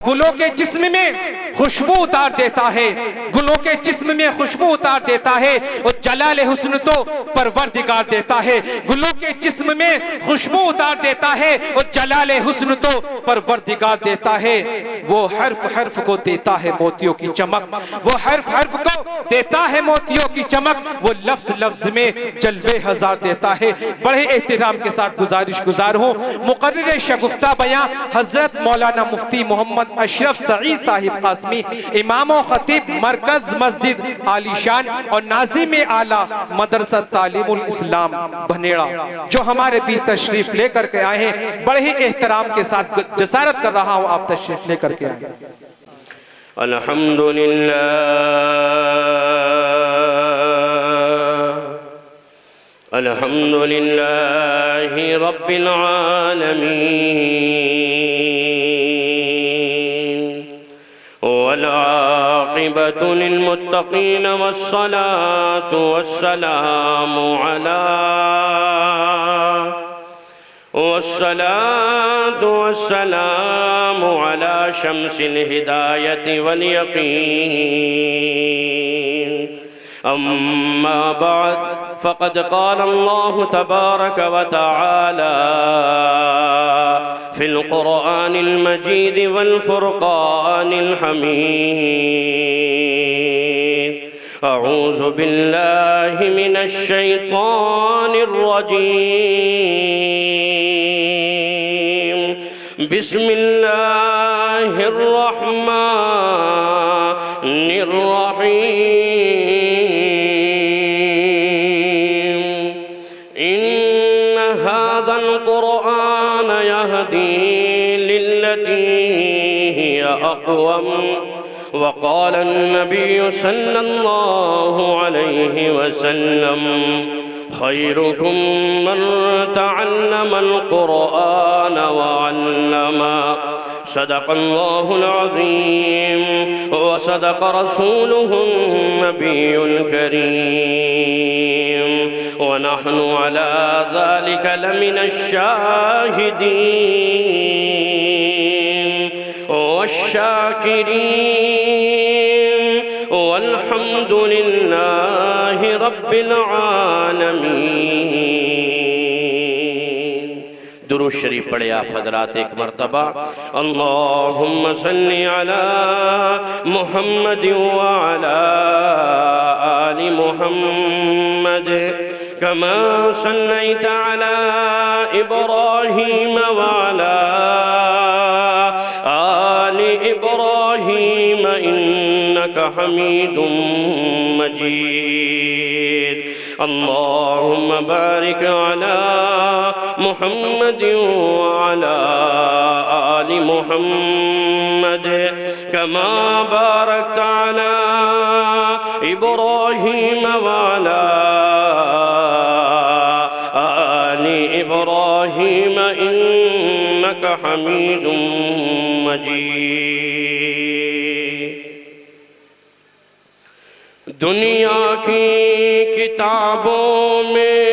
گلوں کے جسم میں خوشبو اتار دیتا ہے، گلوں کے جسم میں خوشبو اتار دیتا ہے، اور جلال حسن تو پروردگار دیتا ہے، گلوں کے جسم میں خوشبو اتار دیتا ہے اور جلال حسن تو پروردگار دیتا ہے۔ وہ حرف حرف کو دیتا ہے موتیوں کی چمک، وہ حرف حرف کو دیتا ہے موتیوں کی چمک، وہ لفظ لفظ میں جلوے ہزار دیتا ہے۔ بڑے احترام کے ساتھ گزارش گزار ہوں، مقرر شگفتہ بیاں حضرت مولانا مفتی محمد اشرف سعید صاحب قاسمی، امام و خطیب مرکز مسجد عالی شان اور ناظم اعلیٰ مدرسہ تعلیم الاسلام بھنیڑا، جو ہمارے بیچ تشریف لے کر کے آئے ہیں، بڑے ہی احترام کے ساتھ جسارت کر رہا ہوں آپ تشریف لے کر کے آئے ہیں۔ الحمد للہ رب العالمین والعاقبۃ للمتقین والصلاة والسلام على شمس الہدایت والیقین۔ اما بعد فقد قال اللہ تبارک وتعالی في القرآن المجيد والفرقان الحميد۔ أعوذ بالله من الشيطان الرجيم، بسم الله الرحمن الرحيم۔ إن هذا القرآن يهدي للتي هي أقوم، وقال النبي صلى الله عليه وسلم خيركم من تعلم القرآن وعلمه۔ صدق الله العظيم وصدق رسوله النبي الكريم، ونحن على ذلك لمن الشاهدين والشاكرين، والحمد لله رب العالمين۔ درود شریف پڑھے آپ حضرات ایک مرتبہ۔ اللہم صلی علی محمد وعلی آل محمد، کما صلیت علی ابراہیم وعلی آل ابراہیم انک حمید مجید۔ اللہم بارک علی محمد وعلى آل محمد، كما باركت على إبراهيم وعلى آل إبراهيم إنك حميد مجيد۔ دنیا کی کتابوں میں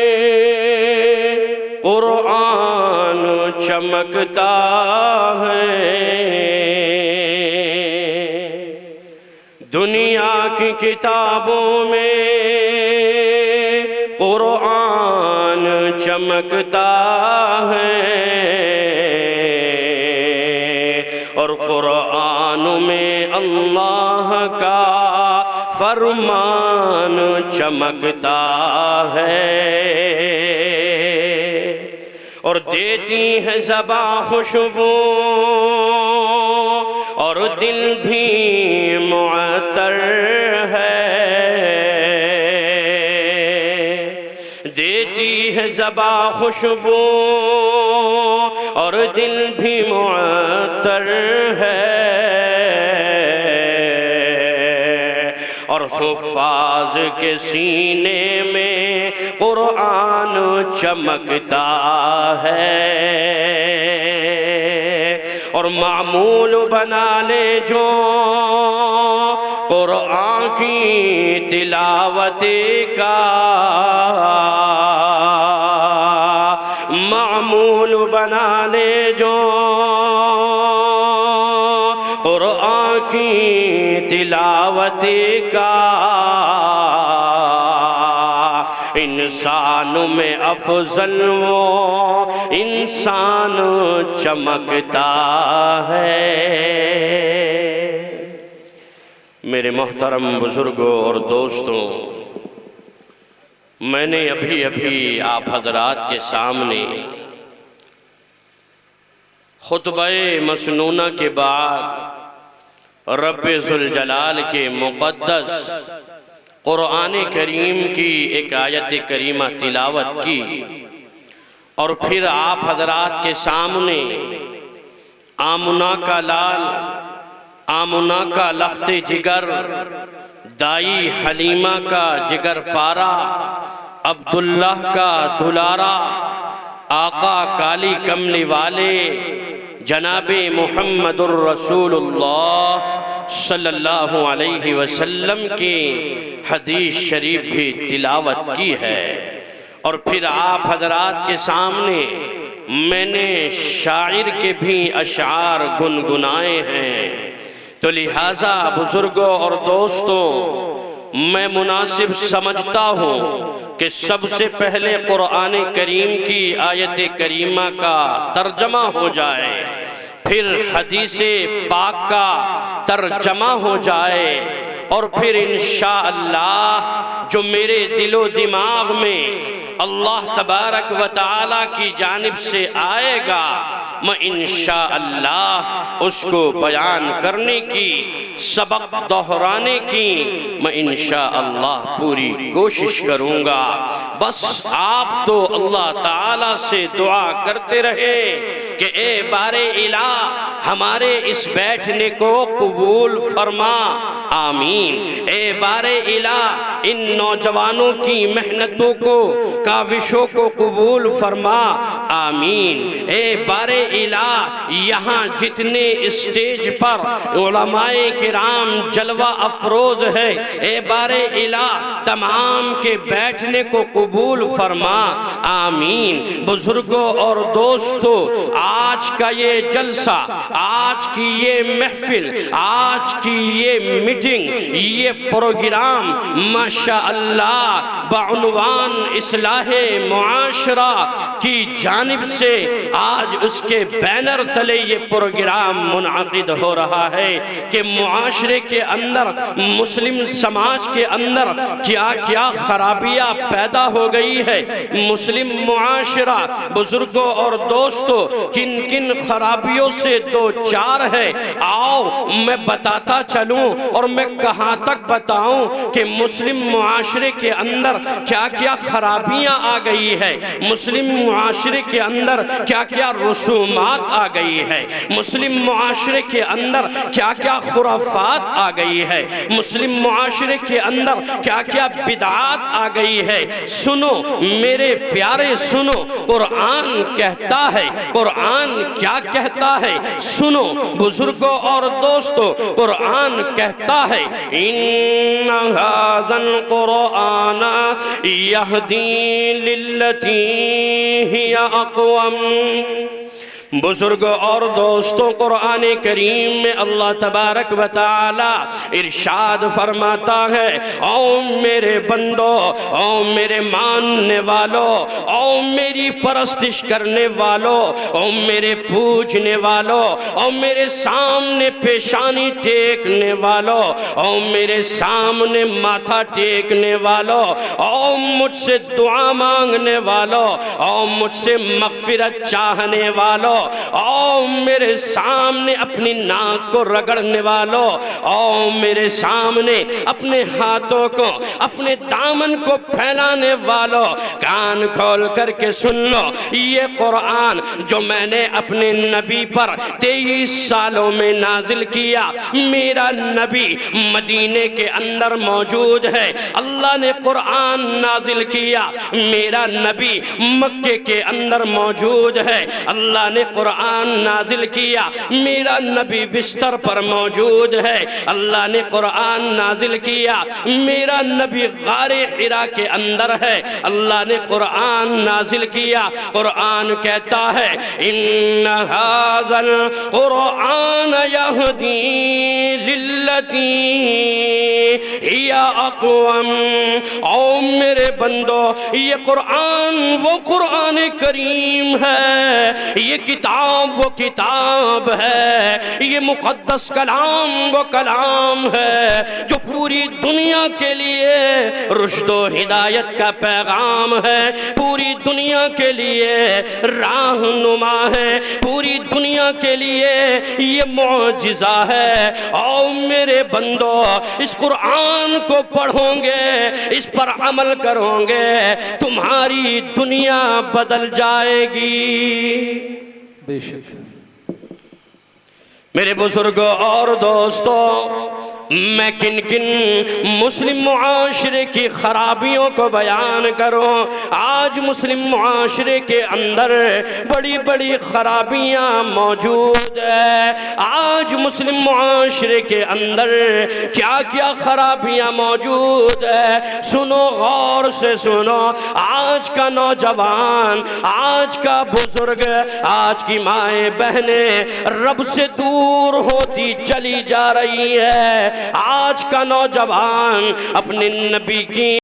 قرآن چمکتا ہے، دنیا کی کتابوں میں قرآن چمکتا ہے، اور قرآن میں اللہ کا فرمان چمکتا ہے، اور دیتی ہے زباں خوشبو اور دل بھی معطر ہے، دیتی ہے زباں خوشبو اور دل بھی معطر ہے، اور حفاظ کے سینے میں قرآن چمکتا ہے، اور معمول بنا لے جو قرآن کی تلاوت کا، معمول بنا لے جو تلاوت کا انسان میں افضل وہ انسان چمکتا ہے۔ میرے محترم بزرگوں اور دوستوں، میں نے ابھی آپ حضرات کے سامنے خطبہ مسنونہ کے بعد رب ذوالجلال کے مقدس قرآن کریم کی ایک آیت کریمہ تلاوت کی، اور پھر آپ حضرات کے سامنے آمنہ کا لال، آمنہ کا لخت جگر، دائی حلیمہ کا جگر پارا، عبداللہ کا دلارا، آقا کالی کملی والے جناب محمد الرسول اللہ صلی اللہ علیہ وسلم کی حدیث شریف بھی تلاوت کی ہے، اور پھر آپ حضرات کے سامنے میں نے شاعر کے بھی اشعار گنگنائے ہیں۔ تو لہٰذا بزرگوں اور دوستوں، میں مناسب سمجھتا ہوں کہ سب سے پہلے قرآن کریم کی آیت کریمہ کا ترجمہ ہو جائے، پھر حدیث پاک کا ترجمہ ہو جائے، اور پھر انشاءاللہ جو میرے دل و دماغ میں اللہ تبارک و تعالی کی جانب سے آئے گا، میں انشاءاللہ اس کو بیان کرنے کی، سبق دہرانے کی میں انشاءاللہ پوری کوشش کروں گا۔ بس آپ تو اللہ تعالیٰ سے دعا کرتے رہے کہ اے بار الہ ہمارے اس بیٹھنے کو قبول فرما، آمین۔ اے بار الہ ان نوجوانوں کی محنتوں کو، کاوشوں کو قبول فرما، آمین۔ اے بار الہ یہاں جتنے اسٹیج پر علماء کرام جلوہ افروز ہے، اے بار الہ تمام کے بیٹھنے کو قبول فرما، آمین۔ بزرگوں اور دوستو، آج کا یہ جلسہ، آج کی یہ محفل، آج کی یہ میٹنگ، یہ پروگرام ماشاءاللہ بعنوان اصلاح معاشرہ کی جانب سے آج اس کے بینر تلے یہ پروگرام منعقد ہو رہا ہے کہ معاشرے کے اندر، مسلم سماج کے اندر کیا کیا خرابیاں پیدا ہو گئی ہے۔ مسلم معاشرہ بزرگوں اور دوستوں کن کن خرابیوں سے دو چار ہے، آؤ میں بتاتا چلوں، اور میں کہاں تک بتاؤں کہ مسلم معاشرے کے اندر کیا کیا خرابیاں آ گئی ہے، مسلم معاشرے کے اندر کیا کیا رسومات آ گئی ہے، مسلم معاشرے کے اندر کیا کیا خرافات آ گئی ہے، مسلم معاشرے کے اندر کیا کیا بدعات آ گئی ہے۔ سنو میرے پیارے، سنو قرآن کہتا ہے، قرآن کیا کہتا ہے، سنو بزرگوں اور دوستو، قرآن کہتا ہے ان ھذا القرآن یہدی للتی ہی اقوم۔ بزرگوں اور دوستوں، قرآن کریم میں اللہ تبارک و تعالی ارشاد فرماتا ہے، او میرے بندو، او میرے ماننے والو، او میری پرستش کرنے والو، او میرے پوجنے والو، او میرے سامنے پیشانی ٹیکنے والو، او میرے سامنے ماتھا ٹیکنے والو، او مجھ سے دعا مانگنے والو، او مجھ سے مغفرت چاہنے والو، او میرے سامنے اپنی ناک کو رگڑنے والو، او میرے سامنے اپنے ہاتھوں کو، اپنے دامن کو پھیلانے والو، کان کھول کر کے سن لو، یہ قرآن جو میں نے اپنے نبی پر 23 سالوں میں نازل کیا، میرا نبی مدینے کے اندر موجود ہے، اللہ نے قرآن نازل کیا، میرا نبی مکے کے اندر موجود ہے، اللہ نے قرآن نازل کیا، میرا نبی بستر پر موجود ہے، اللہ نے قرآن نازل کیا، میرا نبی غار حرا کے اندر ہے، اللہ نے قرآن نازل کیا۔ قرآن کہتا ہے ان ھذا القرآن یہدی للتی ہی اقوم۔ او میرے بندو، یہ قرآن وہ قرآن کریم ہے، یہ کتاب وہ کتاب ہے، یہ مقدس کلام وہ کلام ہے جو پوری دنیا کے لیے رشد و ہدایت کا پیغام ہے، پوری دنیا کے لیے راہنما ہے، پوری دنیا کے لیے یہ معجزہ ہے۔ او میرے بندو، اس قرآن کو پڑھو گے، اس پر عمل کرو گے، تمہاری دنیا بدل جائے گی۔ بے شک میرے بزرگوں اور دوستوں، میں کن کن مسلم معاشرے کی خرابیوں کو بیان کروں۔ آج مسلم معاشرے کے اندر بڑی بڑی خرابیاں موجود ہیں۔ آج مسلم معاشرے کے اندر کیا کیا خرابیاں موجود ہیں، سنو، غور سے سنو۔ آج کا نوجوان، آج کا بزرگ، آج کی مائیں بہنیں رب سے دور ہوتی چلی جا رہی ہے۔ آج کا نوجوان اپنے نبی کی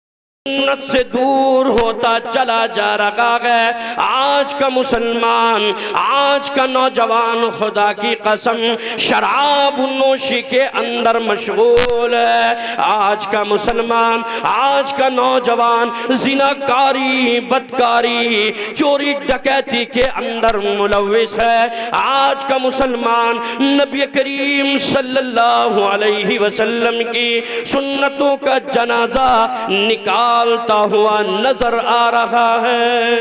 سنت سے دور ہوتا چلا جا رہا ہے۔ آج کا مسلمان، آج کا نوجوان خدا کی قسم شراب نوشی کے اندر مشغول ہے۔ آج کا مسلمان، آج کا نوجوان زناکاری، بدکاری، چوری ڈکیتی کے اندر ملوث ہے۔ آج کا مسلمان نبی کریم صلی اللہ علیہ وسلم کی سنتوں کا جنازہ نکالتا ہوا نظر آ رہا ہے۔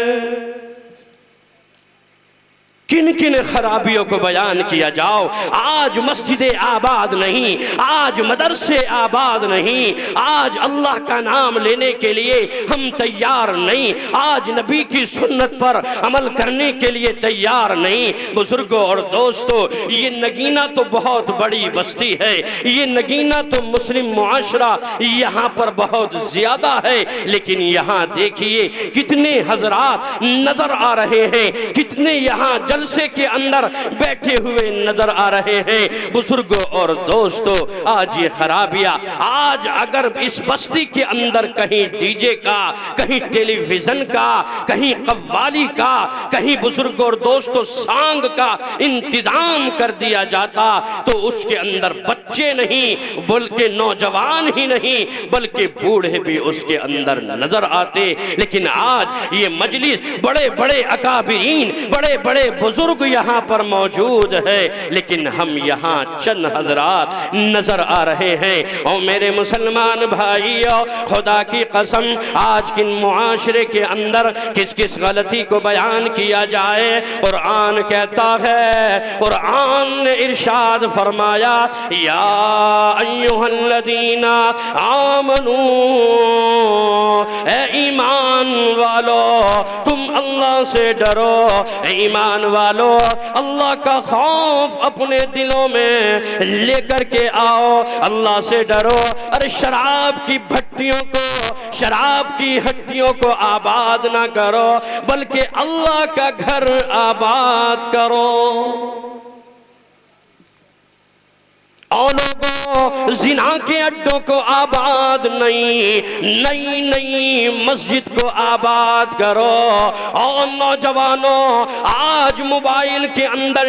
کن کن خرابیوں کو بیان کیا جاؤ۔ آج مسجد آباد نہیں، آج مدرسے آباد نہیں، آج اللہ کا نام لینے کے لیے ہم تیار نہیں، آج نبی کی سنت پر عمل کرنے کے لیے تیار نہیں۔ بزرگوں اور دوستو، یہ نگینہ تو بہت بڑی بستی ہے، یہ نگینہ تو مسلم معاشرہ یہاں پر بہت زیادہ ہے، لیکن یہاں دیکھیے کتنے حضرات نظر آ رہے ہیں، کتنے یہاں جلسے کے اندر بیٹھے ہوئے نظر آ رہے ہیں۔ بزرگوں اور دوستو، آج یہ خرابیاں، آج اگر اس بستی کے اندر کہیں ڈی جے کا، کہیں ٹیلی ویژن کا، کہیں قوالی کا، کہیں بزرگوں اور دوستو سانگ کا انتظام کر دیا جاتا تو اس کے اندر بچے نہیں بلکہ نوجوان ہی نہیں بلکہ بوڑھے بھی اس کے اندر نظر آتے۔ لیکن آج یہ مجلس بڑے بڑے اکابرین، بڑے بڑے بزرگ یہاں پر موجود ہے، لیکن ہم یہاں چند حضرات نظر آ رہے ہیں۔ اور میرے مسلمان بھائیوں، خدا کی قسم آج کن معاشرے کے اندر کس کس غلطی کو بیان کیا جائے۔ قرآن کہتا ہے، قرآن نے ارشاد فرمایا، یا ایھا الذین آمنو، اے ایمان والو تم اللہ سے ڈرو، اے ایمان والو اللہ کا خوف اپنے دلوں میں لے کر کے آؤ، اللہ سے ڈرو۔ اور شراب کی بھٹیوں کو، شراب کی ہٹیوں کو آباد نہ کرو بلکہ اللہ کا گھر آباد کرو۔ اور لوگوں، زنا کے اڈوں کو آباد نہیں، نئی نئی مسجد کو آباد کرو۔ اور نوجوانوں، آج موبائل کے اندر،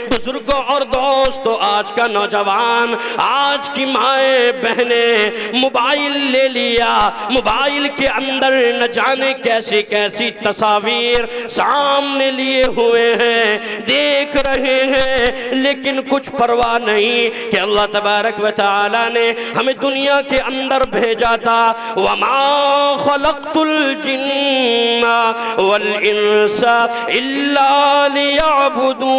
بزرگوں اور دوستوں، آج کا نوجوان، آج کی مائیں بہنیں موبائل لے لیا، موبائل کے اندر نہ جانے کیسی کیسی تصاویر سامنے لیے ہوئے ہیں، دیکھ رہے ہیں، لیکن کچھ پرواہ نہیں کہ اللہ تبارک و تعالی نے ہمیں دنیا کے اندر بھیجا تھا۔ وَمَا خَلَقْتُ الْجِنَّ وَالْإِنسَ إِلَّا لِيَعْبُدُونَ۔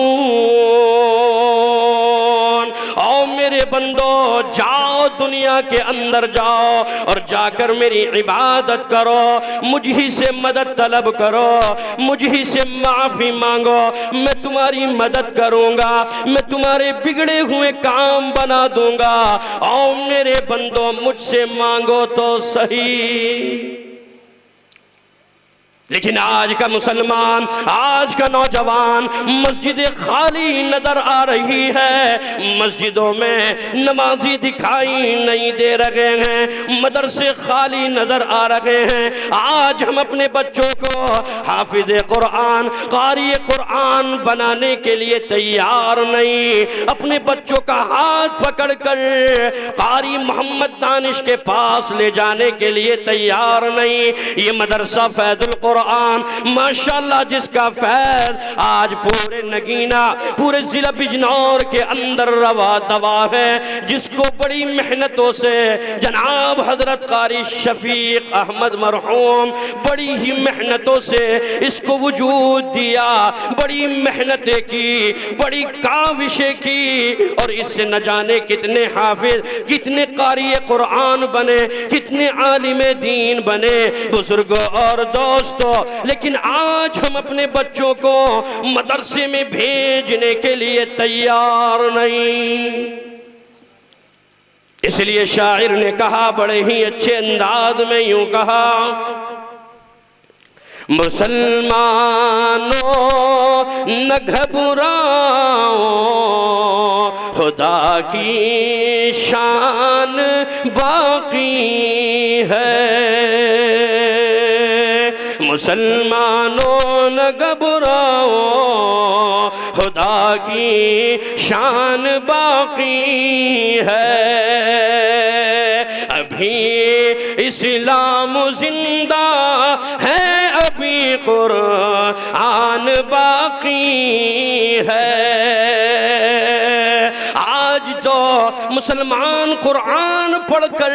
او میرے بندو جاؤ دنیا کے اندر جاؤ اور جا کر میری عبادت کرو، مجھ ہی سے مدد طلب کرو، مجھ ہی سے معافی مانگو، میں تمہاری مدد کروں گا، میں تمہارے بگڑے ہوئے کام بنا دوں گا، او میرے بندو مجھ سے مانگو تو صحیح۔ لیکن آج کا مسلمان، آج کا نوجوان مسجد خالی نظر آ رہی ہے، مسجدوں میں نمازی دکھائی نہیں دے رہے ہیں، مدرسے خالی نظر آ رہے ہیں۔ آج ہم اپنے بچوں کو حافظ قرآن، قاری قرآن بنانے کے لیے تیار نہیں، اپنے بچوں کا ہاتھ پکڑ کر قاری محمد دانش کے پاس لے جانے کے لیے تیار نہیں۔ یہ مدرسہ فیض القرآن ماشاءاللہ جس کا فیض آج پورے نگینہ، پورے ضلع بجنور کے اندر روا دوا ہے، جس کو بڑی محنتوں سے جناب حضرت قاری شفیق احمد مرحوم بڑی ہی محنتوں سے اس کو وجود دیا، بڑی محنتیں کی، بڑی کاوشیں کی، اور اس سے نہ جانے کتنے حافظ، کتنے قاری قرآن بنے، کتنے عالم دین بنے۔ بزرگوں اور دوستوں، لیکن آج ہم اپنے بچوں کو مدرسے میں بھیجنے کے لیے تیار نہیں۔ اس لیے شاعر نے کہا بڑے ہی اچھے انداز میں یوں کہا، مسلمانوں نہ گھبراؤ، خدا کی شان باقی ہے، مسلمانوں نہ گھبراؤ، خدا کی شان باقی ہے، ابھی اسلام زندہ ہے، ابھی قرآن باقی ہے۔ آج جو مسلمان قرآن پڑھ کر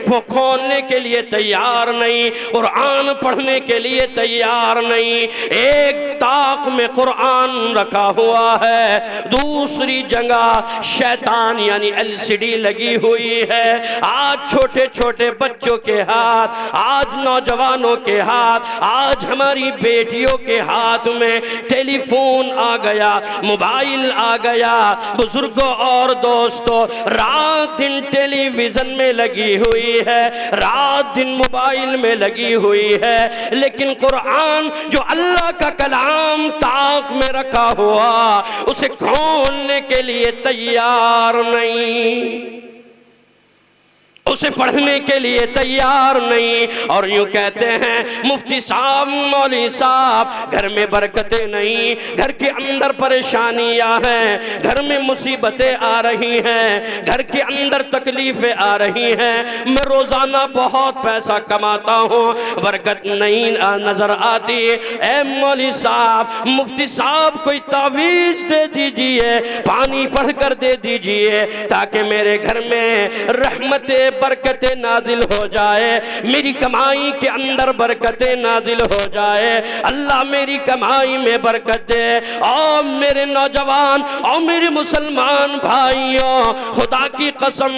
وہ کھولنے کے لیے تیار نہیں، قرآن پڑھنے کے لیے تیار نہیں، ایک طاق میں قرآن رکھا ہوا ہے، دوسری جگہ شیطان یعنی LCD لگی ہوئی ہے۔ آج چھوٹے چھوٹے بچوں کے ہاتھ، آج نوجوانوں کے ہاتھ، آج ہماری بیٹیوں کے ہاتھ میں ٹیلی فون آ گیا، موبائل آ گیا۔ بزرگوں اور دوستوں، رات دن ٹیلی ویژن میں لگی ہوئی ہے، رات دن موبائل میں لگی ہوئی ہے، لیکن قرآن جو اللہ کا کلام طاق میں رکھا ہوا اسے کھولنے کے لیے تیار نہیں، اسے پڑھنے کے لیے تیار نہیں۔ اور یوں کہتے ہیں مفتی صاحب، مولوی صاحب، گھر میں برکتیں نہیں، گھر کے اندر پریشانیاں ہیں، گھر میں مصیبتیں آ رہی ہیں، گھر کے اندر تکلیفیں آ رہی ہیں، میں روزانہ بہت پیسہ کماتا ہوں، برکت نہیں نظر آتی۔ اے مولوی صاحب، مفتی صاحب کوئی تعویذ دے دیجئے، پانی پڑھ کر دے دیجئے تاکہ میرے گھر میں رحمتیں برکتیں نازل ہو جائے، میری کمائی کے اندر برکتیں نازل ہو جائے، اللہ میری کمائی میں برکت دے۔ اور میرے نوجوان اور میرے مسلمان بھائیوں، خدا کی قسم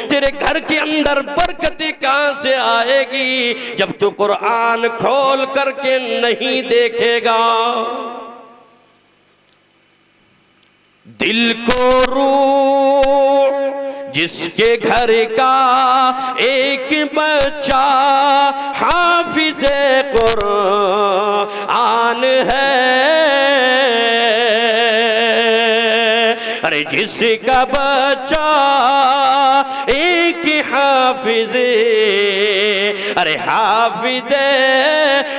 تیرے گھر کے اندر برکتیں کہاں سے آئے گی جب تو قرآن کھول کر کے نہیں دیکھے گا؟ دل کو روح جس کے گھر کا ایک بچہ حافظ قرآن ہے، ارے جس کا بچہ ایک حافظ، ارے حافظ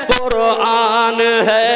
قرآن ہے،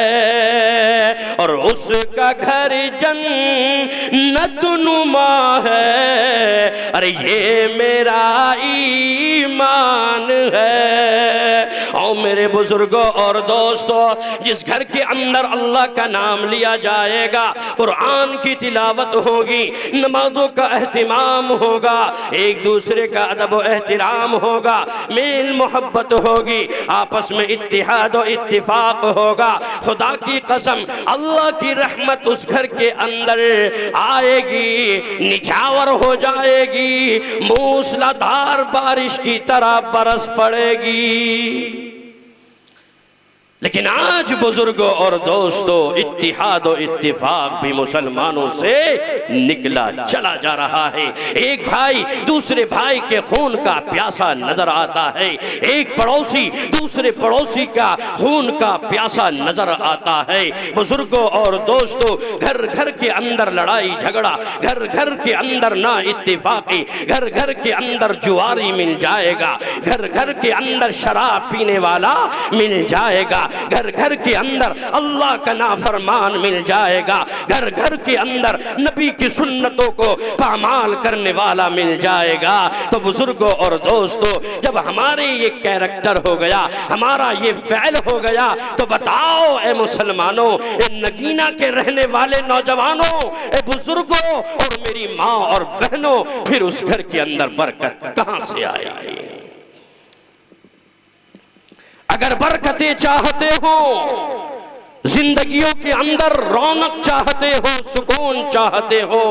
اور اس کا گھر جنت نما ہے، ارے یہ میرا ایمان ہے۔ اور میرے بزرگوں اور دوستوں، جس گھر کے اندر اللہ کا نام لیا جائے گا، قرآن کی تلاوت ہوگی، نمازوں کا اہتمام ہوگا، ایک دوسرے کا ادب و احترام ہوگا، میل محبت ہوگی، آپس میں اتحاد و اتفاق ہوگا، خدا کی قسم اللہ کی رحمت اس گھر کے اندر آئے گی، نچھاور ہو جائے گی، موسلادھار بارش کی طرح برس پڑے گی۔ لیکن آج بزرگوں اور دوستوں، اتحاد و اتفاق بھی مسلمانوں سے نکلا چلا جا رہا ہے۔ ایک بھائی دوسرے بھائی کے خون کا پیاسا نظر آتا ہے، ایک پڑوسی دوسرے پڑوسی کا خون کا پیاسا نظر آتا ہے۔ بزرگوں اور دوستوں، گھر گھر کے اندر لڑائی جھگڑا، گھر گھر کے اندر نا اتفاقی، گھر گھر کے اندر جواری مل جائے گا، گھر گھر کے اندر شراب پینے والا مل جائے گا، گھر گھر کے اندر اللہ کا نافرمان مل جائے گا، گھر گھر کے اندر نبی کی سنتوں کو پامال کرنے والا مل جائے گا۔ تو بزرگوں اور دوستوں، جب ہمارے یہ کیریکٹر ہو گیا، ہمارا یہ فعل ہو گیا، تو بتاؤ اے مسلمانوں، اے نگینہ کے رہنے والے نوجوانوں، اے بزرگوں اور میری ماں اور بہنوں، پھر اس گھر کے اندر برکت کہاں سے آئے گی؟ اگر برکتیں چاہتے ہو، زندگیوں کے اندر رونق چاہتے ہو، سکون چاہتے ہو،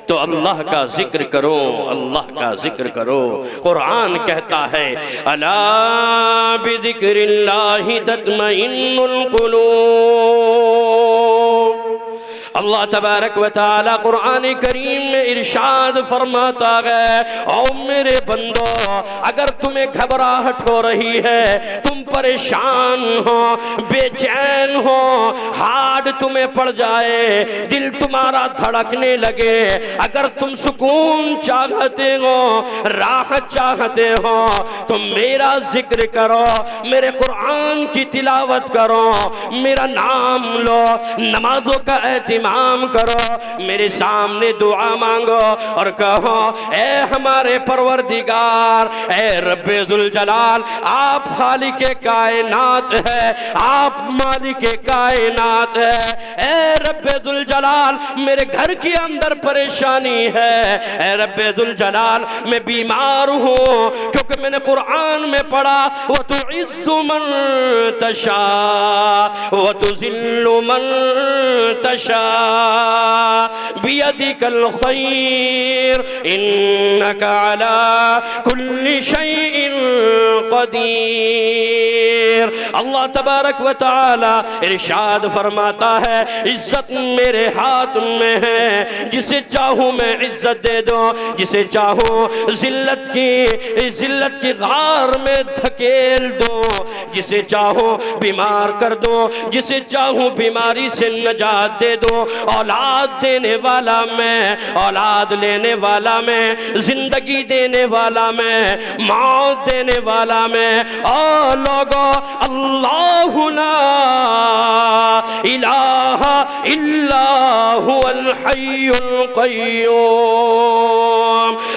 تو اللہ کا ذکر کرو، اللہ کا ذکر کرو۔ قرآن کہتا ہے الا بذکر اللہ تطمئن القلوب۔ اللہ تبارک و تعالی قرآن کریم میں ارشاد فرماتا ہے، او میرے بندو، اگر تمہیں گھبراہٹ ہو رہی ہے، تم پریشان ہو، بے چین ہو، ہارڈ تمہیں پڑ جائے، دل تمہارا دھڑکنے لگے، اگر تم سکون چاہتے ہو، راحت چاہتے ہو، تم میرا ذکر کرو، میرے قرآن کی تلاوت کرو، میرا نام لو، نمازوں کا اہتمام کرو، میرے سامنے دعا مانگو اور کہو اے ہمارے پروردگار، اے رب ذوالجلال، آپ خالق کائنات ہے، آپ مالک کائنات ہے، اے رب ذوالجلال میرے گھر کے اندر پریشانی ہے، اے رب ذوالجلال میں بیمار ہوں، کیونکہ میں نے قرآن میں پڑھا وَتُعِزُّ مَن تَشَاءُ وَتُذِلُّ مَن تَشَاءُ بِيَدِكَ الْخَيْرُ إِنَّكَ عَلَى كُلِّ شَيْءٍ قدیر۔ اللہ تبارک و تعالی ارشاد فرماتا ہے عزت میرے ہاتھ میں ہے، جسے چاہوں میں عزت دے دوں، جسے چاہوں ذلت کی غار میں دھکیل دوں، جسے چاہوں بیمار کر دوں، جسے چاہوں بیماری سے نجات دے دوں۔ اولاد دینے والا میں، اولاد لینے والا میں، زندگی دینے والا میں، موت دینے والا میں۔ او لوگو، اللہ لا الہ الا هو الحی القیوم۔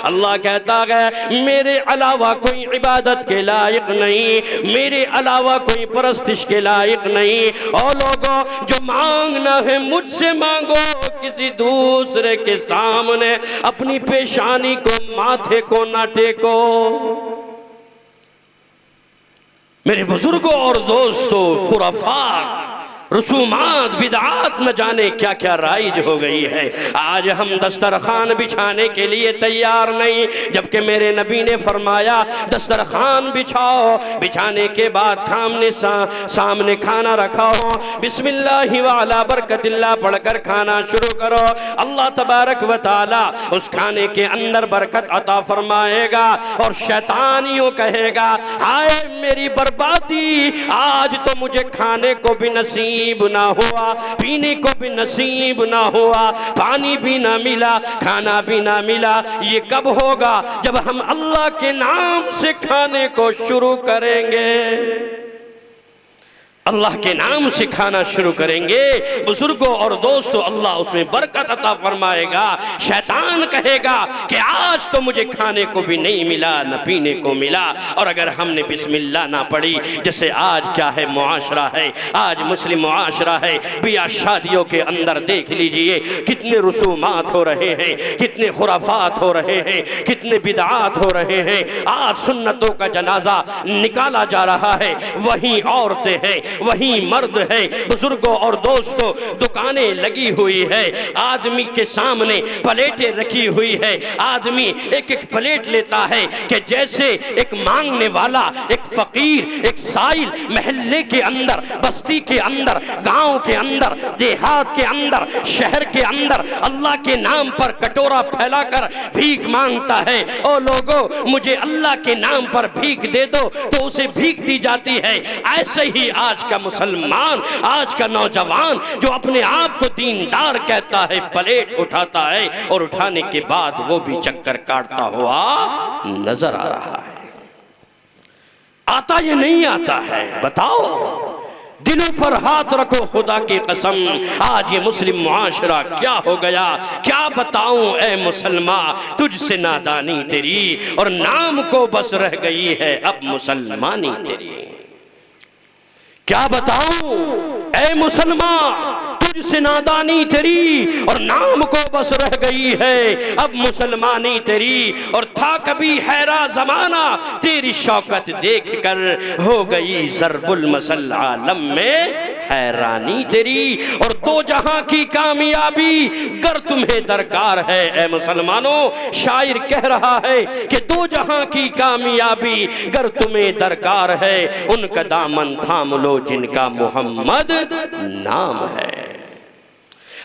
اللہ کہتا ہے میرے علاوہ کوئی عبادت کے لائق نہیں، میرے علاوہ کوئی پرستش کے لائق نہیں۔ او لوگو، جو مانگنا ہے مجھ سے مانگو، کسی دوسرے کے سامنے اپنی پیشانی کو ماتھے کو نہ ٹیکو۔ میرے بزرگوں اور دوستوں، خرافات، رسومات، بدعات نہ جانے کیا کیا رائج ہو گئی ہے۔ آج ہم دسترخوان بچھانے کے لیے تیار نہیں، جبکہ میرے نبی نے فرمایا دسترخوان بچھاؤ، بچھانے کے بعد سامنے کھانا رکھا ہو، بسم اللہ وعلا برکت اللہ پڑھ کر کھانا شروع کرو، اللہ تبارک و تعالی اس کھانے کے اندر برکت عطا فرمائے گا، اور شیطان یوں کہے گا ہائے میری بربادی، آج تو مجھے کھانے کو بھی نصیب نہ ہوا، پینے کو بھی نصیب نہ ہوا، پانی بھی نہ ملا، کھانا بھی نہ ملا۔ یہ کب ہوگا؟ جب ہم اللہ کے نام سے کھانے کو شروع کریں گے۔ اللہ کے نام سے کھانا شروع کریں گے بزرگوں اور دوستوں، اللہ اس میں برکت عطا فرمائے گا۔ شیطان کہے گا کہ آج تو مجھے کھانے کو بھی نہیں ملا نہ پینے کو ملا، اور اگر ہم نے بسم اللہ نہ پڑھی، جیسے آج کیا ہے معاشرہ ہے، آج مسلم معاشرہ ہے، بیاہ شادیوں کے اندر دیکھ لیجئے کتنے رسومات ہو رہے ہیں، کتنے خرافات ہو رہے ہیں، کتنے بدعات ہو رہے ہیں۔ آج سنتوں کا جنازہ نکالا جا رہا ہے، وہیں عورتیں ہیں، وہیں مرد ہے۔ بزرگوں اور دوستوں، دکانیں لگی ہوئی ہے، آدمی کے سامنے پلیٹیں رکھی ہوئی ہے، آدمی ایک ایک پلیٹ لیتا ہے کہ جیسے ایک مانگنے والا، ایک فقیر، ایک سائل محلے کے اندر، بستی کے اندر، گاؤں کے اندر، دیہات کے اندر، شہر کے اندر اللہ کے نام پر کٹورا پھیلا کر بھیک مانگتا ہے۔ او لوگو، مجھے اللہ کے نام پر بھیک دے دو، تو اسے بھیک دی جاتی ہے۔ ایسے ہی آج کا مسلمان، آج کا نوجوان جو اپنے آپ کو دیندار کہتا ہے، پلیٹ اٹھاتا ہے اور اٹھانے کے بعد وہ بھی چکر کاٹتا ہوا نظر آ رہا ہے۔ آتا یہ نہیں آتا ہے؟ بتاؤ، دلوں پر ہاتھ رکھو، خدا کی قسم آج یہ مسلم معاشرہ کیا ہو گیا، کیا بتاؤں اے مسلمان، تجھ سے نادانی تیری، اور نام کو بس رہ گئی ہے اب مسلمانی تیری۔ کیا بتاؤں اے مسلمان، تجھ سے نادانی تیری، اور نام کو بس رہ گئی ہے اب مسلمانی تیری۔ اور تھا کبھی حیران زمانہ، تیری شوکت دیکھ کر ہو گئی ضرب المثل عالم میں حیرانی تیری۔ اور دو جہاں کی کامیابی گر تمہیں درکار ہے اے مسلمانوں، شاعر کہہ رہا ہے کہ دو جہاں کی کامیابی گر تمہیں درکار ہے، ان کا دامن تھام لو جن کا محمد نام ہے۔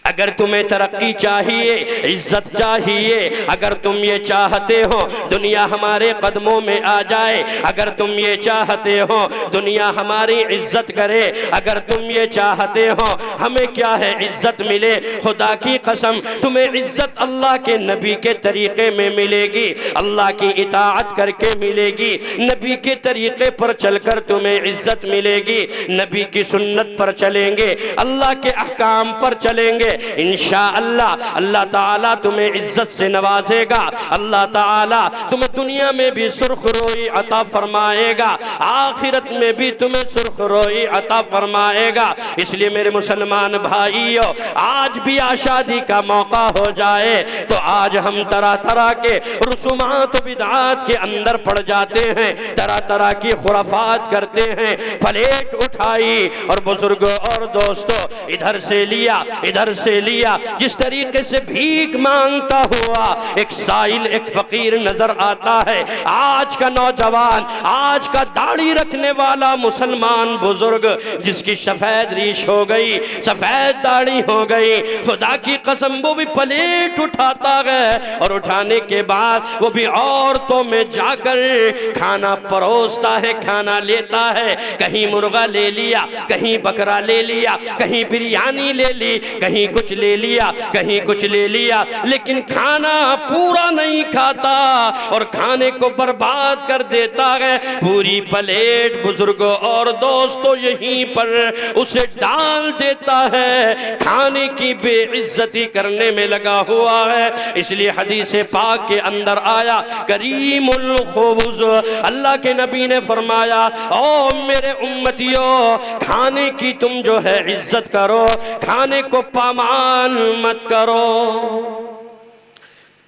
اگر تمہیں ترقی چاہیے، عزت چاہیے، اگر تم یہ چاہتے ہو دنیا ہمارے قدموں میں آ جائے، اگر تم یہ چاہتے ہو دنیا ہماری عزت کرے، اگر تم یہ چاہتے ہو ہمیں کیا ہے عزت ملے، خدا کی قسم تمہیں عزت اللہ کے نبی کے طریقے میں ملے گی، اللہ کی اطاعت کر کے ملے گی، نبی کے طریقے پر چل کر تمہیں عزت ملے گی، نبی کی سنت پر چلیں گے، اللہ کے احکام پر چلیں گے، انشاءاللہ اللہ تعالیٰ تمہیں عزت سے نوازے گا، اللہ تعالیٰ تمہیں دنیا میں بھی سرخ روئی عطا فرمائے گا، آخرت میں بھی تمہیں سرخ روئی عطا فرمائے گا۔ اس لیے میرے مسلمان بھائیو، آج بھی شادی کا موقع ہو جائے تو آج ہم طرح طرح کے رسومات و بدعات کے اندر پڑ جاتے ہیں، طرح طرح کی خرافات کرتے ہیں، پلیٹ اٹھائی اور بزرگوں اور دوستوں ادھر سے لیا ادھر سے لیا، جس طریقے سے بھیک مانگتا ہوا ایک سائل، ایک فقیر نظر آتا ہے۔ آج کا نوجوان، آج کا داڑھی رکھنے والا مسلمان بزرگ جس کی سفید ریش ہو گئی، سفید داڑھی ہو گئی، خدا کی قسم وہ بھی پلیٹ اٹھاتا ہے، اور اٹھانے کے بعد وہ بھی عورتوں میں جا کر کھانا پروستا ہے، کھانا لیتا ہے، کہیں مرغا لے لیا، کہیں بکرا لے لیا، کہیں بریانی لے لی، کہیں کچھ لے لیا، کہیں کچھ لے لیا، لیکن کھانا پورا نہیں کھاتا اور کھانے کو برباد کر دیتا ہے۔ پوری پلیٹ بزرگوں اور دوستوں یہیں پر اسے ڈال دیتا ہے، کھانے کی بے عزتی کرنے میں لگا ہوا ہے۔ اس لیے حدیث پاک کے اندر آیا کریم الخبز، اللہ کے نبی نے فرمایا او میرے امتیوں، کھانے کی تم جو ہے عزت کرو، کھانے کو پامال مت کرو،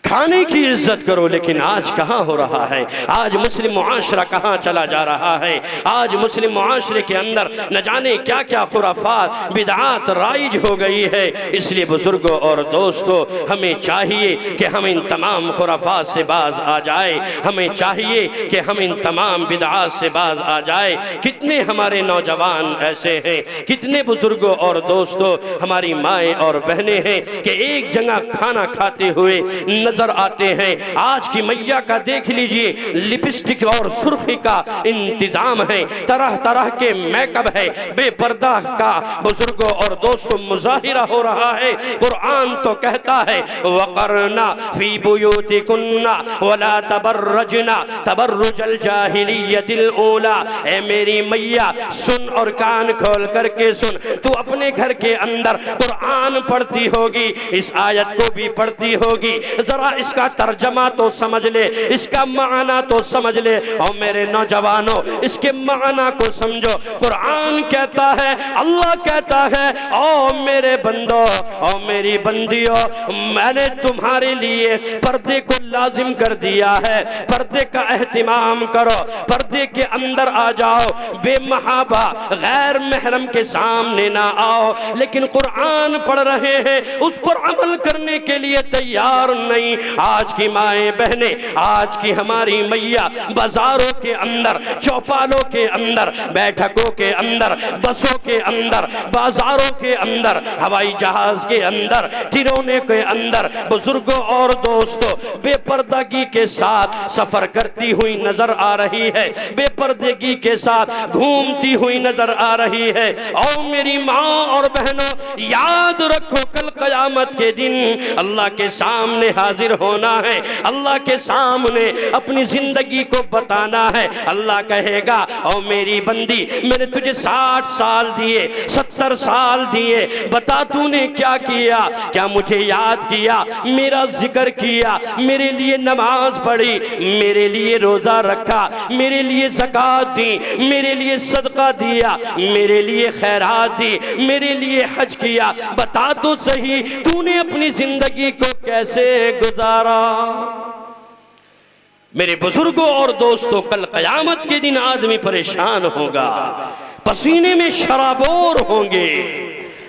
کھانے کی عزت کرو۔ لیکن آج کہاں ہو رہا ہے؟ آج مسلم معاشرہ کہاں چلا جا رہا ہے؟ آج مسلم معاشرے کے اندر نہ جانے کیا کیا خرافات، بدعات رائج ہو گئی ہے۔ اس لیے بزرگوں اور دوستوں ہمیں چاہیے کہ ہم ان تمام خرافات سے باز آ جائے، ہمیں چاہیے کہ ہم ان تمام بدعات سے باز آ جائے۔ کتنے ہمارے نوجوان ایسے ہیں، کتنے بزرگوں اور دوستوں ہماری مائیں اور بہنیں ہیں کہ ایک جگہ کھانا کھاتے ہوئے نظر نظر آتے ہیں۔ آج کی میاں کا دیکھ لیجئے، لپسٹک اور سرخی کا انتظام ہے، طرح طرح کے میک اپ ہے، بے پردہ کا بزرگوں اور دوستوں مظاہرہ ہو رہا ہے۔ قرآن تو کہتا ہے وَقَرْنَا فِي بُيُوتِكُنَّ وَلَا تَبَرَّجْنَا تَبَرُّجَ الْجَاهِلِيَّةِ الْأُولَى۔ اے میری میاں سن اور کان کھول کر کے سن، تو اپنے گھر کے اندر قرآن پڑھتی ہوگی، اس آیت کو بھی پڑھتی ہوگی، ذرا اس کا ترجمہ تو سمجھ لے، اس کا معنی تو سمجھ لے۔ اور میرے نوجوانوں اس کے معنی کو سمجھو۔ قرآن کہتا ہے، اللہ کہتا ہے، او میرے بندو، او میری بندیوں، میں نے تمہارے لیے پردے کو لازم کر دیا ہے، پردے کا اہتمام کرو، پردے کے اندر آ جاؤ، بے محابہ غیر محرم کے سامنے نہ آؤ۔ لیکن قرآن پڑھ رہے ہیں، اس پر عمل کرنے کے لیے تیار نہیں۔ آج کی مائیں بہنیں، آج کی ہماری میاں بازاروں کے اندر، چوپالوں کے اندر، بیٹھکوں کے اندر، بسوں کے اندر، بازاروں کے اندر، ہوائی جہاز کے اندر، ٹرینوں کے اندر، بزرگوں اور دوستوں بے پردگی کے ساتھ سفر کرتی ہوئی نظر آ رہی ہے، بے پردگی کے ساتھ گھومتی ہوئی نظر آ رہی ہے۔ اور میری ماں اور بہنوں یاد رکھو، کل قیامت کے دن اللہ کے سامنے حاضر ہونا ہے، اللہ کے سامنے اپنی زندگی کو بتانا ہے۔ اللہ کہے گا، او میری بندی، میں نے تجھے 60 سال دیے، 70 سال دیے، بتا تو نے کیا کیا؟ کیا مجھے یاد کیا، میرا ذکر کیا، میرے لیے نماز پڑھی، میرے لیے روزہ رکھا، میرے لیے زکوٰۃ دی، میرے لیے صدقہ دیا، میرے لیے خیرات دی، میرے لیے حج کیا؟ بتا تو صحیح، تو نے اپنی زندگی کو کیسے گزارا؟ میرے بزرگوں اور دوستوں، کل قیامت کے دن آدمی پریشان ہوگا، پسینے میں شرابور ہوں گے،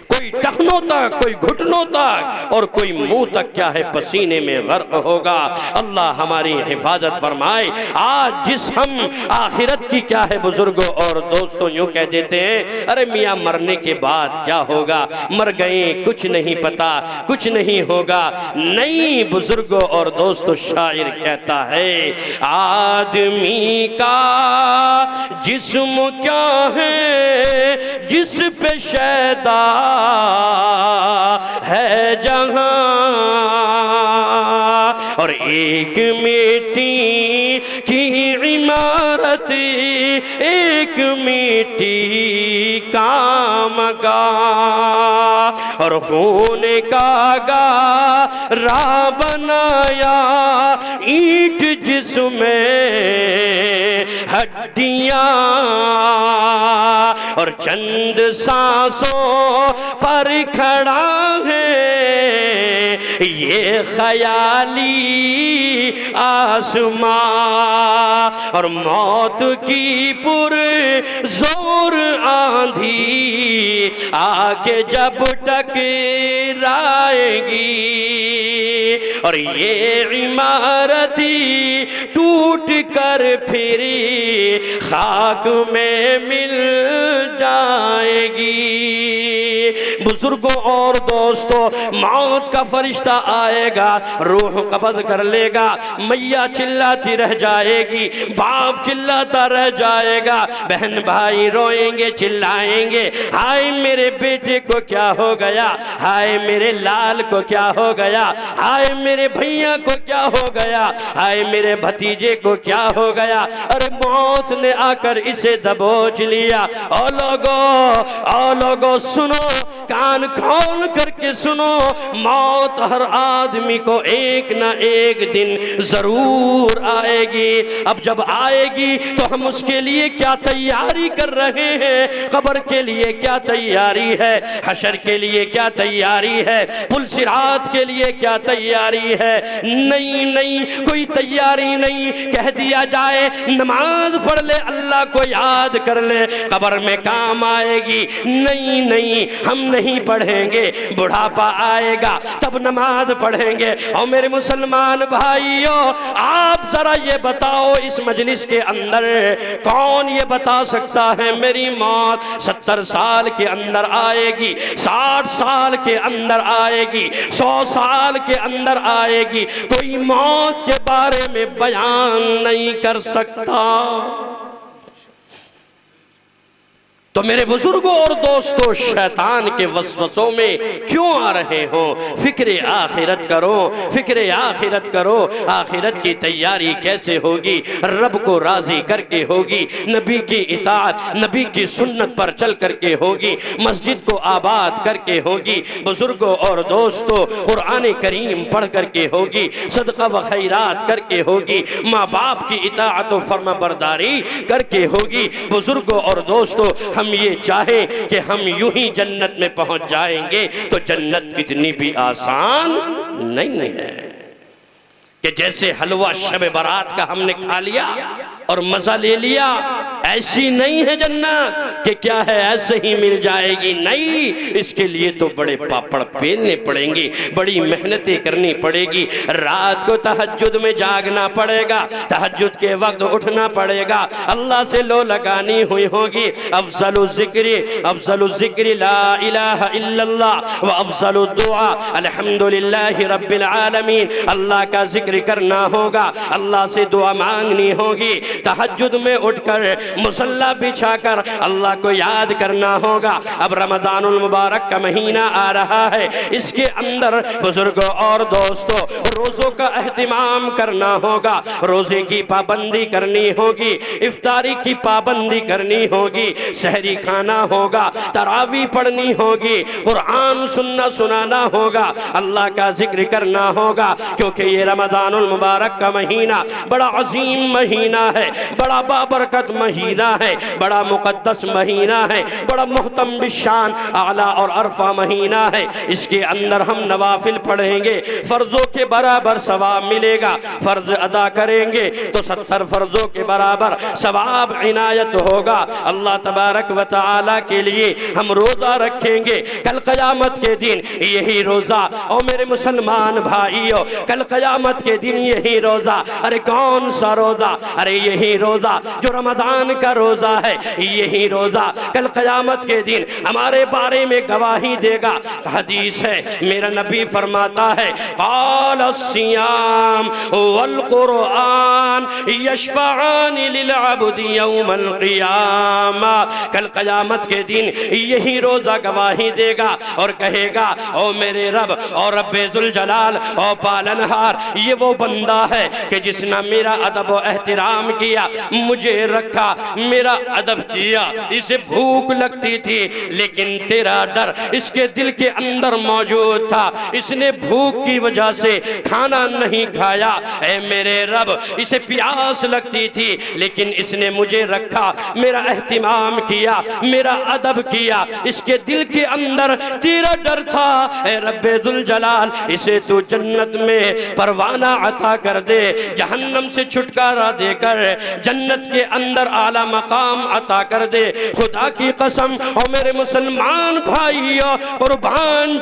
کوئی ٹخنوں تک، کوئی گھٹنوں تک، اور کوئی منہ تک کیا ہے پسینے میں غرق ہوگا۔ اللہ ہماری حفاظت فرمائے۔ آج جس ہم آخرت کی کیا ہے بزرگوں اور دوستوں یوں کہہ دیتے ہیں، ارے میاں مرنے کے بعد کیا ہوگا، مر گئے کچھ نہیں پتا، کچھ نہیں ہوگا۔ نہیں بزرگوں اور دوستوں، شاعر کہتا ہے آدمی کا جسم کیا ہے جس پہ شیدا ہے جہاں، اور ایک مٹی کی عمارت ایک مٹی کا مکان، اور خون کا گارا بنایا اینٹ جس میں ہڈیاں، اور چند سانسوں پر کھڑا ہے یہ خیالی آسمان، اور موت کی پر زور آندھی آ کے جب ٹکرائے گی، اور یہ عمارت ٹوٹ کر پھر خاک میں مل جائے گی۔ بزرگوں اور دوستوں، موت کا فرشتہ آئے گا، روح قبض کر لے گا، میاں چلاتی رہ جائے گی، باپ چلاتا رہ جائے گا، بہن بھائی روئیں گے، چلائیں گے، ہائے میرے بیٹے کو کیا ہو گیا، ہائے میرے لال کو کیا ہو گیا، ہائے میرے بھائیوں کو کیا ہو گیا، ہائے میرے بھتیجے کو کیا ہو گیا۔ ارے موت نے آ کر اسے دبوچ لیا۔ او لوگو سنو، کان کھول کر کے سنو، موت ہر آدمی کو ایک نہ ایک دن ضرور آئے گی۔ اب جب آئے گی تو ہم اس کے لیے کیا تیاری کر رہے ہیں، قبر کے لیے کیا تیاری ہے، حشر کے لیے کیا تیاری ہے، پل صراط کے لیے کیا تیاری ہے؟ نہیں کوئی تیاری نہیں۔ کہہ دیا جائے نماز پڑھ لے، اللہ کو یاد کر لے، قبر میں کام آئے گی۔ نہیں ہم نہیں پڑھیں گے، بڑھاپا آئے گا تب نماز پڑھیں گے۔ اور میرے مسلمان بھائیوں، آپ ذرا یہ بتاؤ اس مجلس کے اندر کون یہ بتا سکتا ہے میری موت 70 سال کے اندر آئے گی، 60 سال کے اندر آئے گی، 100 سال کے اندر آئے گی؟ کوئی موت کے بارے میں بیان نہیں کر سکتا۔ تو میرے بزرگوں اور دوستوں، شیطان کے وسوسوں میں کیوں آ رہے ہو؟ فکر آخرت کرو، فکر آخرت کرو۔ آخرت کی تیاری کیسے ہوگی؟ رب کو راضی کر کے ہوگی، نبی کی اطاعت، نبی کی سنت پر چل کر کے ہوگی، مسجد کو آباد کر کے ہوگی، بزرگوں اور دوستوں قرآن کریم پڑھ کر کے ہوگی، صدقہ و خیرات کر کے ہوگی، ماں باپ کی اطاعت و فرما برداری کر کے ہوگی۔ بزرگوں اور دوستوں، ہم یہ چاہیں کہ ہم یوں ہی جنت میں پہنچ جائیں گے تو جنت اتنی بھی آسان نہیں ہے کہ جیسے حلوہ شب برات کا ہم نے کھا لیا اور مزہ لے لیا، ایسی نہیں ہے جنت کہ کیا ہے ایسے ہی مل جائے گی۔ نہیں، اس کے لیے تو بڑے پاپڑ پیلنے پڑیں گی، بڑی محنتیں کرنی پڑے گی، رات کو تہجد میں جاگنا پڑے گا، تہجد کے وقت اٹھنا پڑے گا، اللہ سے لو لگانی ہوئی ہوگی۔ افضل الذکر لا الہ الا اللہ و افضل الدعاء الحمدللہ رب العالمین۔ اللہ کا ذکر کرنا ہوگا، اللہ سے دعا مانگنی ہوگی، تہجد میں اٹھ کر مصلی بچھا کر اللہ کو یاد کرنا ہوگا۔ اب رمضان المبارک کا مہینہ آ رہا ہے، اس کے اندر بزرگوں اور دوستوں روزوں کا اہتمام کرنا ہوگا، روزے کی پابندی کرنی ہوگی، افطاری کی پابندی کرنی ہوگی، سحری کھانا ہوگا، تراویح پڑھنی ہوگی، قرآن سنانا ہوگا، اللہ کا ذکر کرنا ہوگا، کیونکہ یہ رمضان المبارک کا مہینہ بڑا عظیم مہینہ ہے، بڑا بابرکت مہینہ ہے، بڑا مقدس مہینہ ہے، بڑا محتم بالشان اعلیٰ اور عرفہ مہینہ ہے۔ اس کے اندر ہم نوافل پڑھیں گے، فرضوں کے برابر ثواب ملے گا، فرض ادا کریں گے تو 70 فرضوں کے برابر ثواب عنایت ہوگا۔ اللہ تبارک و تعالی کے لیے ہم روزہ رکھیں گے، کل قیامت کے دن یہی روزہ، اور میرے مسلمان بھائیوں کل قیامت کے دن یہی روزہ، ارے کون سا روزہ؟ ارے یہی روزہ جو رمضان کا روزہ ہے، یہی روزہ کل قیامت کے دن ہمارے بارے میں گواہی دے گا۔ حدیث ہے، میرا نبی فرماتا ہے قال الصیام والقرآن یشفعان للعبد یوم القیامہ۔ کل قیامت کے دن یہی روزہ گواہی دے گا اور کہے گا او میرے رب اور رب ذوالجلال اور پالنہار، یہ وہ بندہ ہے کہ جس نے میرا ادب و احترام کیا، مجھے رکھا، میرا ادب کیا، اسے بھوک لگتی تھی لیکن تیرا ڈر اس کے دل کے اندر موجود تھا، اس نے بھوک کی وجہ سے کھانا نہیں کھایا۔ اے میرے رب، اسے پیاس لگتی تھی لیکن اس نے مجھے رکھا، میرا اہتمام کیا، میرا ادب کیا، اس کے دل کے اندر تیرا ڈر تھا۔ اے رب ذوالجلال، اسے تو جنت میں پروانہ عطا کر دے، جہنم سے چھٹکارا دے کر جنت کے اندر اعلیٰ مقام عطا کر دے۔ خدا کی قسم، اور میرے مسلمان بھائیو قربان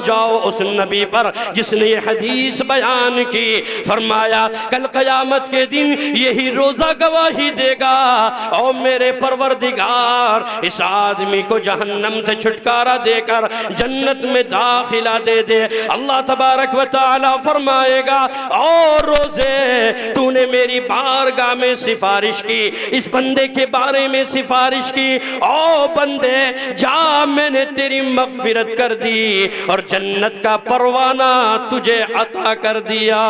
جاؤ اس نبی پر جس نے یہ حدیث بیان کی، فرمایا کل قیامت کے دن یہی روزہ گواہی دے گا، اور میرے پروردگار اس آدمی کو جہنم سے چھٹکارا دے کر جنت میں داخلہ دے دے۔ اللہ تبارک و تعالی فرمائے گا اور روزے تو نے میری بارگاہ میں سفارش کی، اس بندے کے بارے میں سفارش کی، او بندے جا، میں نے تیری مغفرت کر دی اور جنت کا پروانہ تجھے عطا کر دیا۔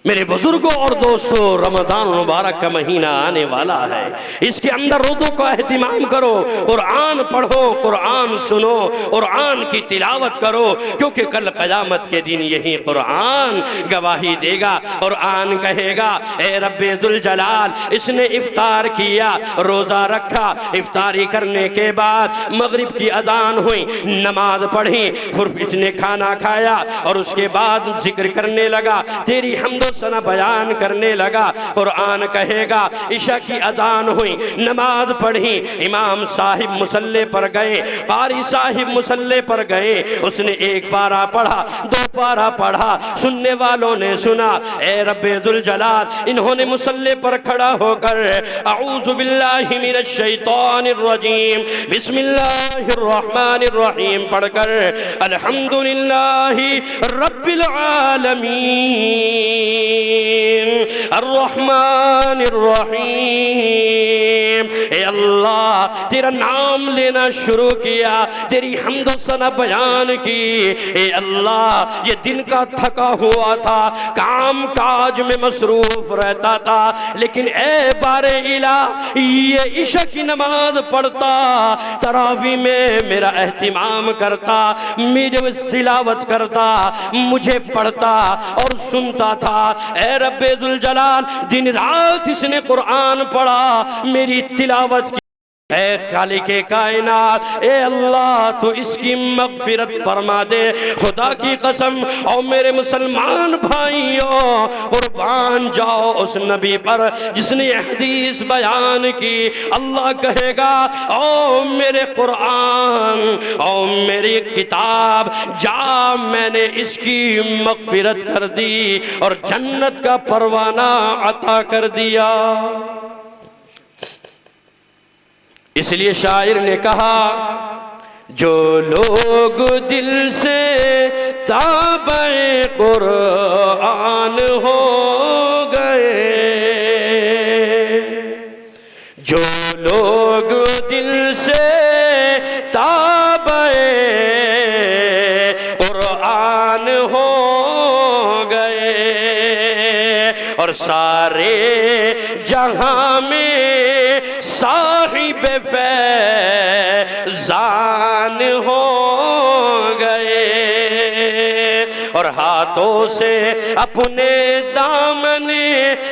میرے بزرگوں اور دوستوں، رمضان مبارک کا مہینہ آنے والا ہے، اس کے اندر روزوں کا اہتمام کرو، قرآن پڑھو، قرآن سنو، قرآن کی تلاوت کرو، کیونکہ کل قیامت کے دن یہی قرآن گواہی دے گا۔ قرآن کہے گا اے رب ذوالجلال، اس نے افطار کیا، روزہ رکھا، افطاری کرنے کے بعد مغرب کی اذان ہوئی، نماز پڑھی، پھر اس نے کھانا کھایا اور اس کے بعد ذکر کرنے لگا، تیری حمد ثنا بیان کرنے لگا۔ قرآن کہے گا عشاء کی اذان ہوئی، نماز پڑھی، امام صاحب مصلی پر گئے، قاری صاحب مصلی پر گئے، اس نے ایک پارہ پڑھا، دو پارہ پڑھا، سننے والوں نے سنا۔ اے رب ذوالجلال، انہوں نے مصلی پر کھڑا ہو کر اعوذ باللہ من الشیطان الرجیم بسم اللہ الرحمن الرحیم پڑھ کر الحمدللہ رب العالمین الرحمن الرحیم، اے اللہ تیرا نام لینا شروع کیا، تیری حمد و ثنا بیان کی۔ اے اللہ یہ دن کا تھکا ہوا تھا، کام کاج میں مصروف رہتا تھا، لیکن اے بار الہ یہ عشاء کی نماز پڑھتا، تراویح میں میرا اہتمام کرتا، میرے تلاوت کرتا، مجھے پڑھتا اور سنتا تھا۔ اے رب ذوالجلال دن رات اس نے قرآن پڑھا، میری تلاوت کی۔ اے خالق کائنات، اے اللہ تو اس کی مغفرت فرما دے۔ خدا کی قسم او میرے مسلمان بھائیوں، قربان جاؤ اس نبی پر جس نے یہ حدیث بیان کی۔ اللہ کہے گا او میرے قرآن، او میری کتاب، جا میں نے اس کی مغفرت کر دی اور جنت کا پروانہ عطا کر دیا۔ اس لیے شاعر نے کہا جو لوگ دل سے تابع قرآن ہو گئے، جو لوگ دل سے تابع قرآن ہو گئے اور سارے جہاں میں صاحب فیضان ہو گئے اور ہاتھوں سے اپنے دامن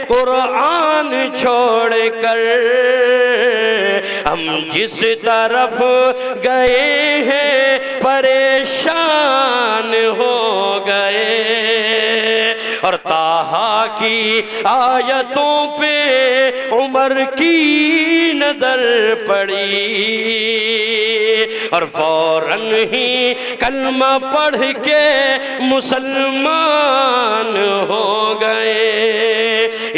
قرآن چھوڑ کر ہم جس طرف گئے ہیں پریشان ہو گئے اور طٰہٰ کی آیتوں پہ عمر کی نظر پڑی اور فوراً ہی کلمہ پڑھ کے مسلمان ہو گئے۔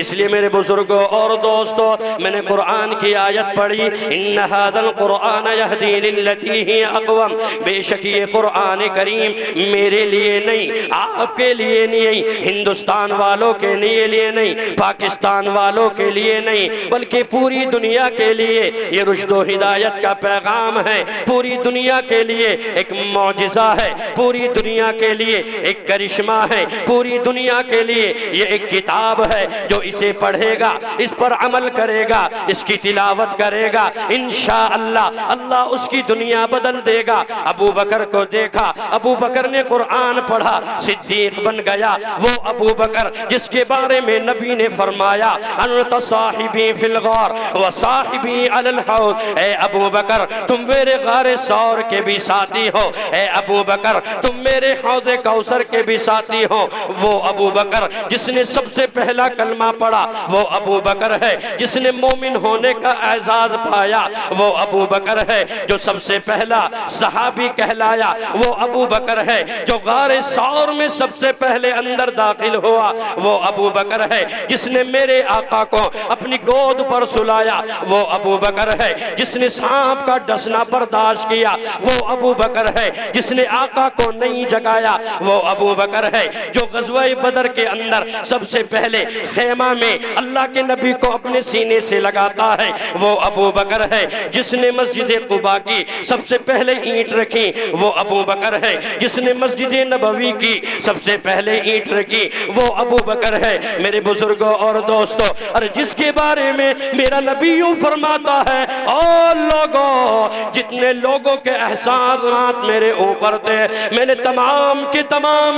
اس لیے میرے بزرگوں اور دوستوں، میں نے قرآن کی آیت پڑھی ان ھذا القرآن یہدی للتی ہی اقوم، بے شک یہ قرآن کریم میرے لیے نہیں، آپ کے لیے نہیں، ہندوستان والوں کے لیے نہیں، پاکستان والوں کے لیے نہیں، بلکہ پوری دنیا کے لیے یہ رشد و ہدایت کا پیغام ہے، پوری دنیا کے لیے ایک معجزہ ہے، پوری دنیا کے لیے ایک کرشمہ ہے، پوری دنیا کے لیے یہ ایک کتاب ہے۔ جو اسے پڑھے گا، اس پر عمل کرے گا، اس کی تلاوت کرے گا، انشاءاللہ اللہ اس کی دنیا بدل دے گا۔ ابو بکر کو دیکھا، ابو بکر نے قرآن پڑھا، صدیق بن گیا۔ وہ ابو بکر جس کے بارے میں نبی نے فرمایا انت صاحبی فی الغار و صاحبی علی الحوض، اے ابو بکر تم میرے غار ثور کے بھی ساتھی ہو، اے ابو بکر تم میرے حوض کوثر کے بھی ساتھی ہو۔ وہ ابو بکر جس نے سب سے پہلا کلمہ پڑھا، وہ ابو بکر ہے جس نے مومن ہونے کا اعزاز پایا، وہ ابو بکر ہے جو سب سے پہلا صحابی کہلایا، وہ ابو بکر ہے جو غار ثور میں سب سے پہلے اندر داخل ہوا، وہ ابو بکر ہے جس نے میرے آقا کو اپنی گود پر سلایا، وہ ابو بکر ہے جس نے سانپ کا ڈسنا برداشت کیا، وہ ابو بکر ہے جس نے آقا کو نہیں جگایا، وہ ابو بکر ہے جو غزوہ بدر کے اندر سب سے پہلے خیمہ میں اللہ کے نبی کو اپنے سینے سے لگاتا ہے، وہ ابو بکر ہے جس نے مسجد قباء کی سب سے پہلے اینٹ رکھی، وہ ابو بکر ہے جس نے مسجد نبوی کی سب سے پہلے اینٹ رکھی، وہ ابو بکر ہے۔ میرے بزرگوں اور دوستوں، اور جس کے بارے میں میرا نبی یوں فرماتا ہے اور لوگوں جتنے لوگوں کے احسانات میرے اوپر تھے میں نے تمام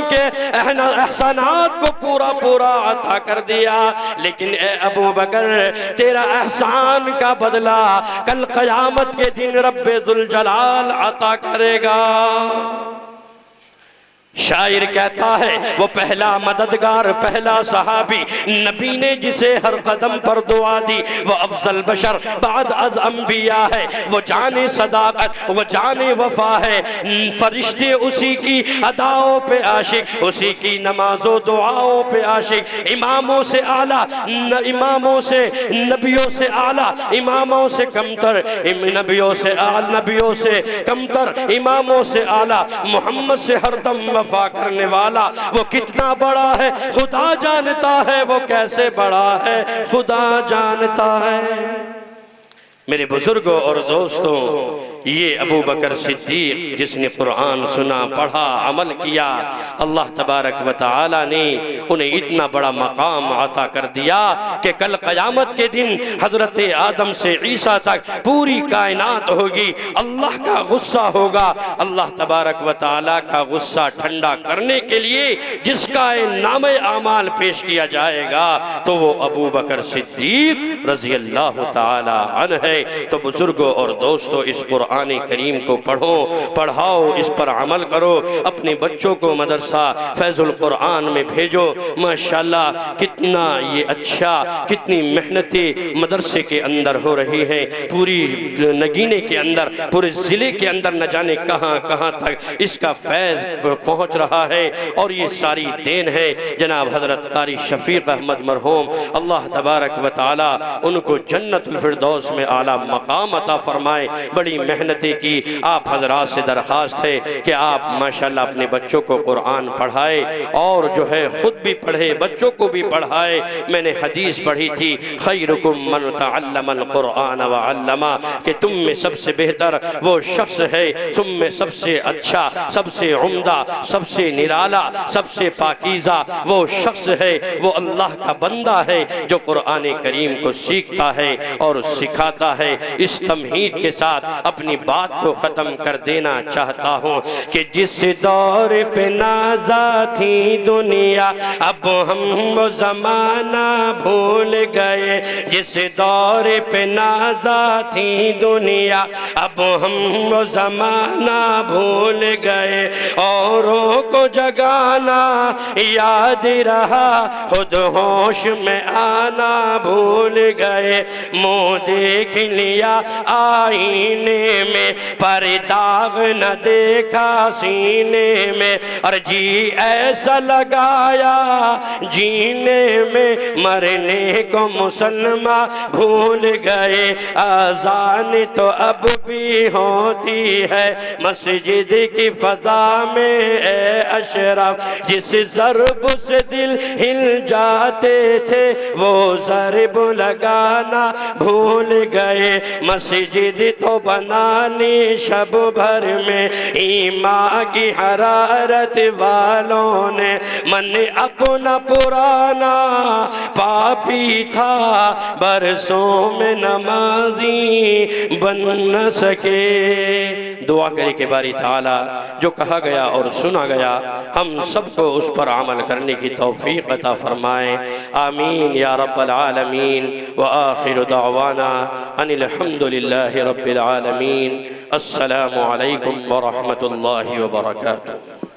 کے احسانات کو پورا عطا کر دیا، لیکن اے ابو بکر تیرا احسان کا بدلہ کل قیامت کے دن رب ذوالجلال عطا کرے گا۔ شاعر کہتا ہے وہ پہلا مددگار، پہلا صحابی، نبی نے جسے ہر قدم پر دعا دی، وہ افضل بشر بعد از انبیاء ہے، وہ جان صداقت، وہ جان وفا ہے، فرشتے اسی کی اداؤں پہ عاشق، اسی کی نماز و دعاؤں پہ عاشق، اماموں سے اعلیٰ، اماموں سے، نبیوں سے اعلیٰ، اماموں سے کمتر، نبیوں سے اعلیٰ، نبیوں سے کمتر، اماموں سے اعلیٰ، محمد سے ہر دم وفا کرنے والا، وہ کتنا بڑا ہے خدا جانتا ہے، وہ کیسے بڑا ہے خدا جانتا ہے۔ میرے بزرگوں اور دوستوں، یہ ابو بکر صدیق جس نے قرآن سنا، پڑھا، عمل کیا، اللہ تبارک و تعالی نے انہیں اتنا بڑا مقام عطا کر دیا کہ کل قیامت کے دن حضرت آدم سے عیسیٰ تک پوری کائنات ہوگی، اللہ کا غصہ ہوگا، اللہ تبارک و تعالی کا غصہ ٹھنڈا کرنے کے لیے جس کا نام اعمال پیش کیا جائے گا تو وہ ابو بکر صدیق رضی اللہ تعالی عنہ ہے۔ تو بزرگوں اور دوستوں، اس قرآن کریم کو پڑھو، پڑھاؤ، اس پر عمل کرو، اپنے بچوں کو مدرسہ فیض القرآن میں بھیجو۔ ماشاءاللہ کتنا یہ اچھا، کتنی محنتیں مدرسے کے اندر ہو رہی ہیں، پوری نگینے کے اندر، پورے ضلع کے اندر نہ جانے کہاں کہاں تک اس کا فیض پہنچ رہا ہے، اور یہ ساری دین ہے جناب حضرت قاری شفیق احمد مرحوم، اللہ تبارک و تعالی ان کو جنت الفردوس میں اعلیٰ مقام عطا فرمائے۔ بڑی محنتیں کی، آپ حضرات سے درخواست ہے کہ آپ ماشاءاللہ اپنے بچوں کو قرآن پڑھائے، اور جو ہے خود بھی پڑھے، بچوں کو بھی پڑھائے۔ میں نے حدیث پڑھی تھی، خیرکم من تعلم القرآن وعلمہ، کہ تم میں سب سے بہتر وہ شخص ہے، تم میں سب سے اچھا، سب سے عمدہ، سب سے نرالا، سب سے پاکیزہ وہ شخص ہے، وہ اللہ کا بندہ ہے جو قرآن کریم کو سیکھتا ہے اور سکھاتا ہے۔ اس تمہید کے ساتھ اپنی بات کو ختم کر دینا چاہتا ہوں کہ جس دور پہ نازا تھی دنیا اب ہم وہ زمانہ بھول گئے، جس دور پہ نازا تھی دنیا اب ہم وہ زمانہ بھول گئے، اوروں کو جگانا یاد رہا خود ہوش میں آنا بھول گئے، منہ دیکھ لیا آئینے میں پر داغ نہ دیکھا سینے میں، اور جی ایسا لگایا جینے میں مرنے کو مسلمان بھول گئے، اذان تو اب بھی ہوتی ہے مسجد کی فضا میں اے اشرف، جس ضرب سے دل ہل جاتے تھے وہ ضرب لگانا بھول گئے، مسجد تو بنانی شب بھر میں ایمان کی حرارت والوں نے، من اپنا پرانا پاپی تھا برسوں میں نمازی بن نہ سکے۔ دعا کرے کہ باری تعالی جو کہا گیا اور سنا گیا ہم سب کو اس پر عمل کرنے کی توفیق عطا فرمائے، آمین یا رب العالمین۔ وآخر دعوانا ان الحمدللہ رب العالمین۔ السلام علیکم ورحمۃ اللہ وبرکاتہ۔